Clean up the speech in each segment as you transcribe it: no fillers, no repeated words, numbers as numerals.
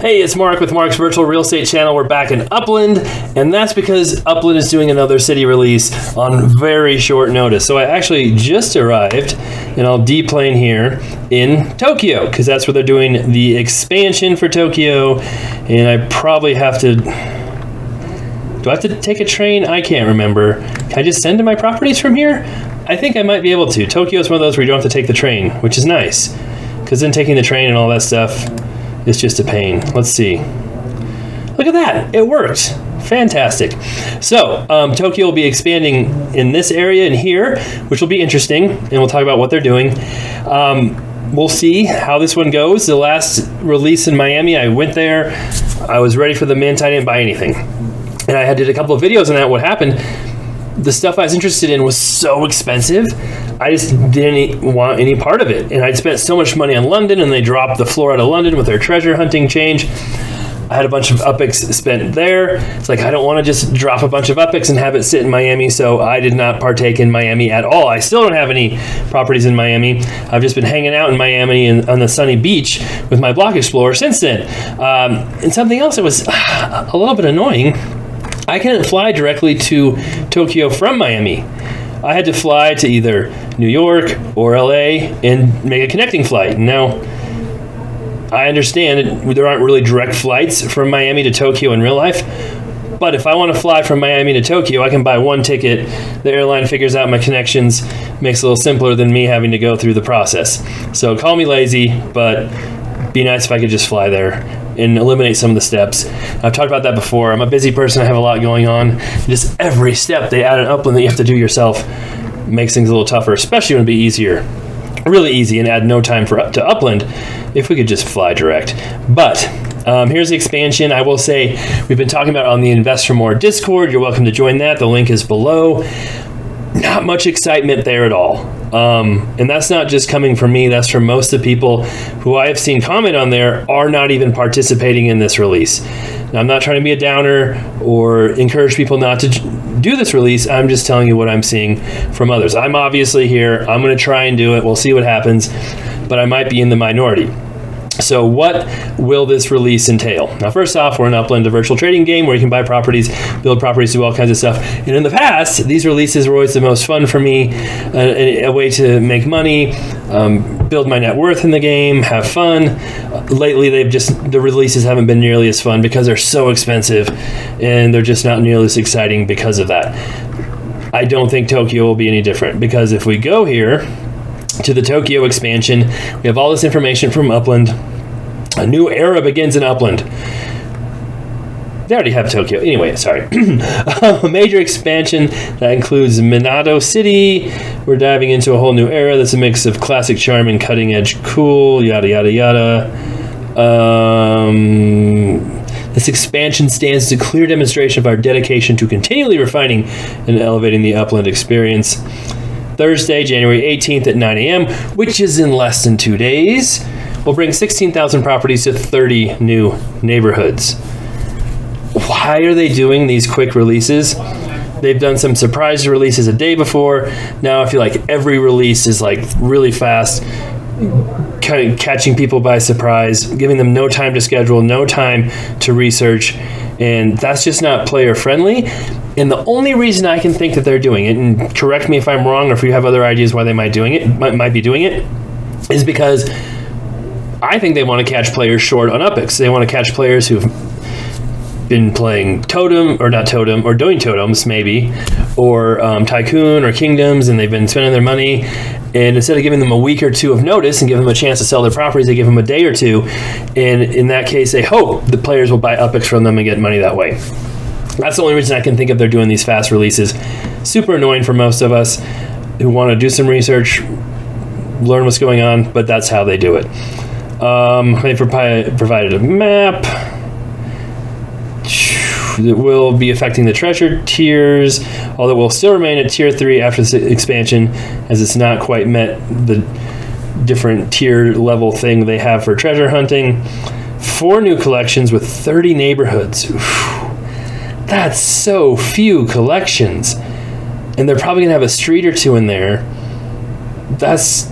Hey, it's Mark with Mark's Virtual Real Estate Channel. We're back in Upland, and that's because Upland is doing another city release on very short notice. So I actually just arrived, and I'll deplane here in Tokyo, because that's where they're doing the expansion for Tokyo, and I probably have to... Do I have to take a train? I can't remember. Can I just send to my properties from here? I think I might be able to. Tokyo is one of those where you don't have to take the train, which is nice, because then taking the train and all that stuff... it's just a pain. Let's see. Look at that. It worked. Fantastic. So, Tokyo will be expanding in this area and here, which will be interesting, and we'll talk about what they're doing. We'll see how this one goes. The last release in Miami, I went there. I was ready for the mint. I didn't buy anything. And I did a couple of videos on that. What happened? The stuff I was interested in was so expensive, I just didn't want any part of it. And I'd spent so much money on London, and they dropped the floor out of London with their treasure hunting change. I had a bunch of UPICs spent there. It's like, I don't want to just drop a bunch of UPICs and have it sit in Miami, so I did not partake in Miami at all. I still don't have any properties in Miami. I've just been hanging out in Miami and on the sunny beach with my Block Explorer since then. And something else that was a little bit annoying, I couldn't fly directly to Tokyo from Miami. I had to fly to either New York or LA and make a connecting flight. Now, I understand there aren't really direct flights from Miami to Tokyo in real life, but if I want to fly from Miami to Tokyo, I can buy one ticket. The airline figures out my connections, makes it a little simpler than me having to go through the process. So call me lazy, but be nice if I could just fly there and eliminate some of the steps. I've talked about that before. I'm a busy person. I have a lot going on. Just every step they add an Upland that you have to do yourself makes things a little tougher, especially when it'd be easier, really easy, and add no time to Upland if we could just fly direct. But here's the expansion. I will say we've been talking about on the Invest for More Discord. You're welcome to join that. The link is below. Not much excitement there at all. And that's not just coming from me, that's from most of the people who I have seen comment on there are not even participating in this release. Now, I'm not trying to be a downer or encourage people not to do this release. I'm just telling you what I'm seeing from others. I'm obviously here. I'm going to try and do it. We'll see what happens, but I might be in the minority. So what will this release entail? Now, first off, we're in Upland, a virtual trading game where you can buy properties, build properties, do all kinds of stuff. And in the past, these releases were always the most fun for me, a way to make money, build my net worth in the game, have fun. Lately, the releases haven't been nearly as fun because they're so expensive, and they're just not nearly as exciting because of that. I don't think Tokyo will be any different, because if we go here to the Tokyo expansion, we have all this information from Upland. A new era begins in Upland. They already have Tokyo. Anyway, sorry. A major expansion that includes Minato City. We're diving into a whole new era that's a mix of classic charm and cutting edge cool, yada, yada, yada. This expansion stands as a clear demonstration of our dedication to continually refining and elevating the Upland experience. Thursday, January 18th at 9 a.m., which is in less than 2 days, will bring 16,000 properties to 30 new neighborhoods. Why are they doing these quick releases? They've done some surprise releases a day before. Now I feel like every release is like really fast, kind of catching people by surprise, giving them no time to schedule, no time to research, and that's just not player friendly. And the only reason I can think that they're doing it, and correct me if I'm wrong or if you have other ideas why they might be doing it, is because I think they want to catch players short on UPICs. They want to catch players who've been playing Totem, or not Totem, or doing Totems maybe, or Tycoon or Kingdoms, and they've been spending their money. And instead of giving them a week or two of notice and give them a chance to sell their properties, they give them a day or two. And in that case, they hope the players will buy UPICs from them and get money that way. That's the only reason I can think of they're doing these fast releases. Super annoying for most of us who want to do some research, learn what's going on, but that's how they do it. They provided a map that will be affecting the treasure tiers, although will still remain at tier 3 after this expansion, as it's not quite met the different tier level thing they have for treasure hunting. 4 new collections with 30 neighborhoods. That's so few collections. And they're probably going to have a street or two in there. That's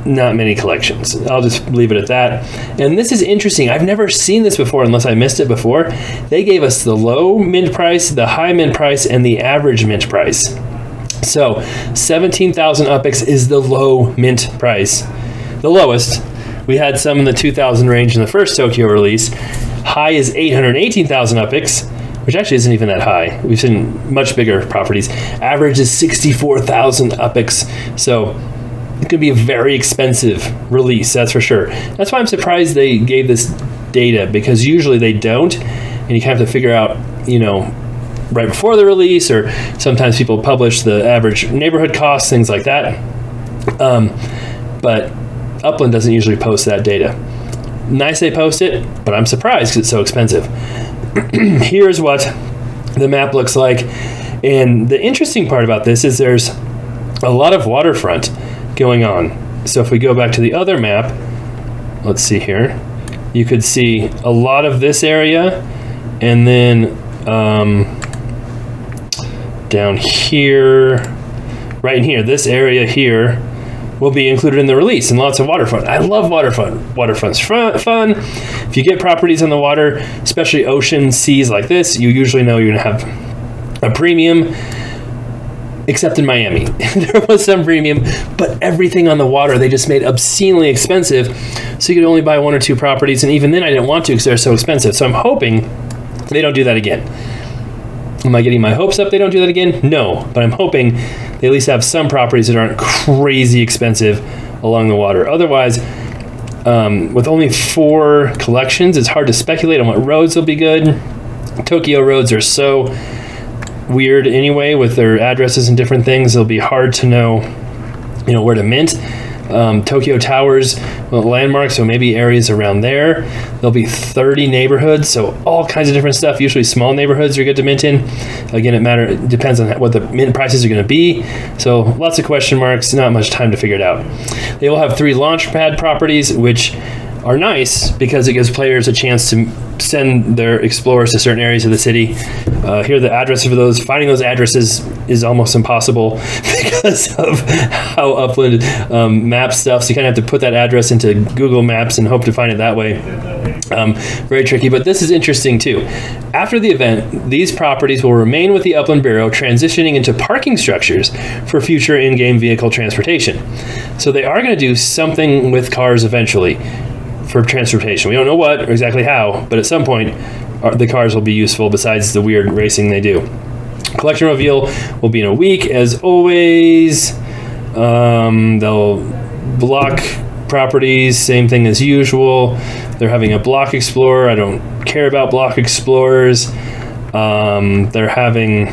not many collections. I'll just leave it at that. And this is interesting. I've never seen this before unless I missed it before. They gave us the low mint price, the high mint price, and the average mint price. So 17,000 UPIX is the low mint price, the lowest. We had some in the 2,000 range in the first Tokyo release. High is 818,000 UPIX, which actually isn't even that high. We've seen much bigger properties. Average is 64,000 UPIX. So it could be a very expensive release, that's for sure. That's why I'm surprised they gave this data, because usually they don't, and you kind of have to figure out, you know, right before the release, or sometimes people publish the average neighborhood costs, things like that. But Upland doesn't usually post that data. Nice they post it, but I'm surprised because it's so expensive. Here's what the map looks like. And the interesting part about this is there's a lot of waterfront going on. So if we go back to the other map, let's see here, you could see a lot of this area, and then down here, right in here, this area here will be included in the release, and lots of waterfront. I love waterfront. Waterfront's fun. If you get properties on the water, especially ocean, seas like this, you usually know you're gonna have a premium, except in Miami. There was some premium, but everything on the water, they just made obscenely expensive, so you could only buy 1 or 2 properties, and even then I didn't want to because they're so expensive. So I'm hoping they don't do that again. Am I getting my hopes up they don't do that again? No, but I'm hoping they at least have some properties that aren't crazy expensive along the water. Otherwise, with only 4 collections, it's hard to speculate on what roads will be good. Tokyo roads are so weird anyway with their addresses and different things. It'll be hard to know, you know, where to mint. Tokyo Towers, landmarks, so maybe areas around there. There'll be 30 neighborhoods, so all kinds of different stuff. Usually small neighborhoods are good to mint in. Again, it depends on what the mint prices are going to be. So lots of question marks, not much time to figure it out. They will have 3 launch pad properties, which are nice because it gives players a chance to send their explorers to certain areas of the city. Here are the addresses for those. Finding those addresses is almost impossible because of how Upland maps stuff. So you kind of have to put that address into Google Maps and hope to find it that way. Very tricky, but this is interesting too. After the event, these properties will remain with the Upland Bureau, transitioning into parking structures for future in-game vehicle transportation. So they are going to do something with cars eventually for transportation. We don't know what or exactly how, but at some point the cars will be useful besides the weird racing they do. Collection reveal will be in a week, as always. They'll block properties, same thing as usual. They're having a block explorer. I don't care about block explorers. They're having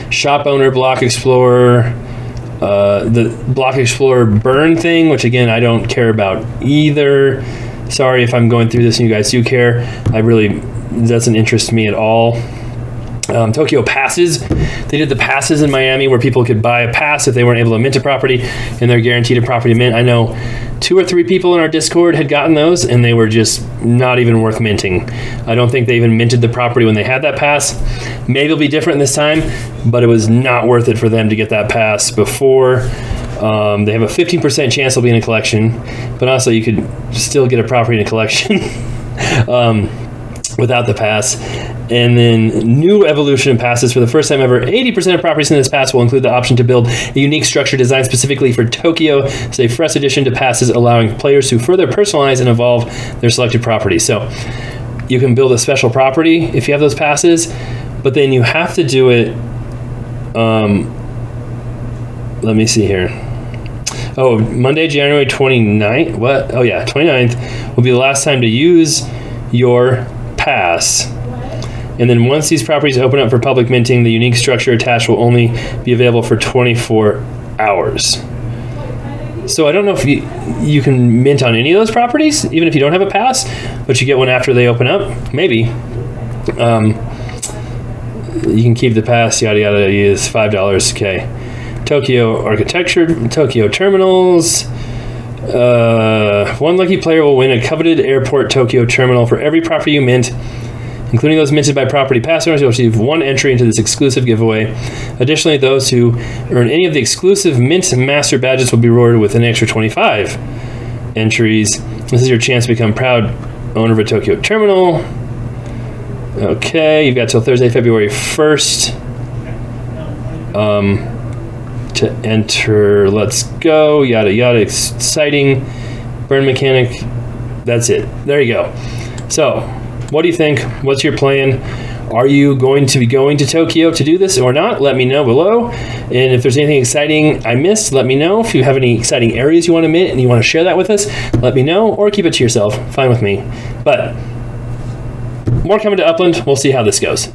shop owner block explorer. The block explorer burn thing, which again I don't care about either. Sorry if I'm going through this and you guys do care. It doesn't interest me at all. Tokyo passes. They did the passes in Miami where people could buy a pass if they weren't able to mint a property, and they're guaranteed a property mint. I know 2 or 3 people in our Discord had gotten those, and they were just not even worth minting. I don't think they even minted the property when they had that pass. Maybe it'll be different this time, but it was not worth it for them to get that pass before. They have a 15% chance they'll be in a collection, but also you could still get a property in a collection without the pass. And then new evolution passes. For the first time ever, 80% of properties in this pass will include the option to build a unique structure designed specifically for Tokyo. It's a fresh addition to passes, allowing players to further personalize and evolve their selected property. So you can build a special property if you have those passes, but then you have to do it. Let me see here. Oh, Monday, January 29th. What? Oh yeah, 29th will be the last time to use your pass. And then once these properties open up for public minting, the unique structure attached will only be available for 24 hours. So I don't know if you can mint on any of those properties, even if you don't have a pass, but you get one after they open up. Maybe. You can keep the pass, yada yada, use $5. Okay. Tokyo architecture, Tokyo terminals. One lucky player will win a coveted airport Tokyo terminal for every property you mint. Including those minted by property pass owners, you'll receive 1 entry into this exclusive giveaway. Additionally, those who earn any of the exclusive Mint Master badges will be rewarded with an extra 25 entries. This is your chance to become proud owner of a Tokyo terminal. Okay, you've got till Thursday, February 1st to enter. Let's go. Yada yada. Exciting. Burn mechanic. That's it. There you go. So, what do you think? What's your plan? Are you going to be going to Tokyo to do this or not? Let me know below. And if there's anything exciting I missed, let me know. If you have any exciting areas you want to mint and you want to share that with us, let me know, or keep it to yourself. Fine with me. But more coming to Upland. We'll see how this goes.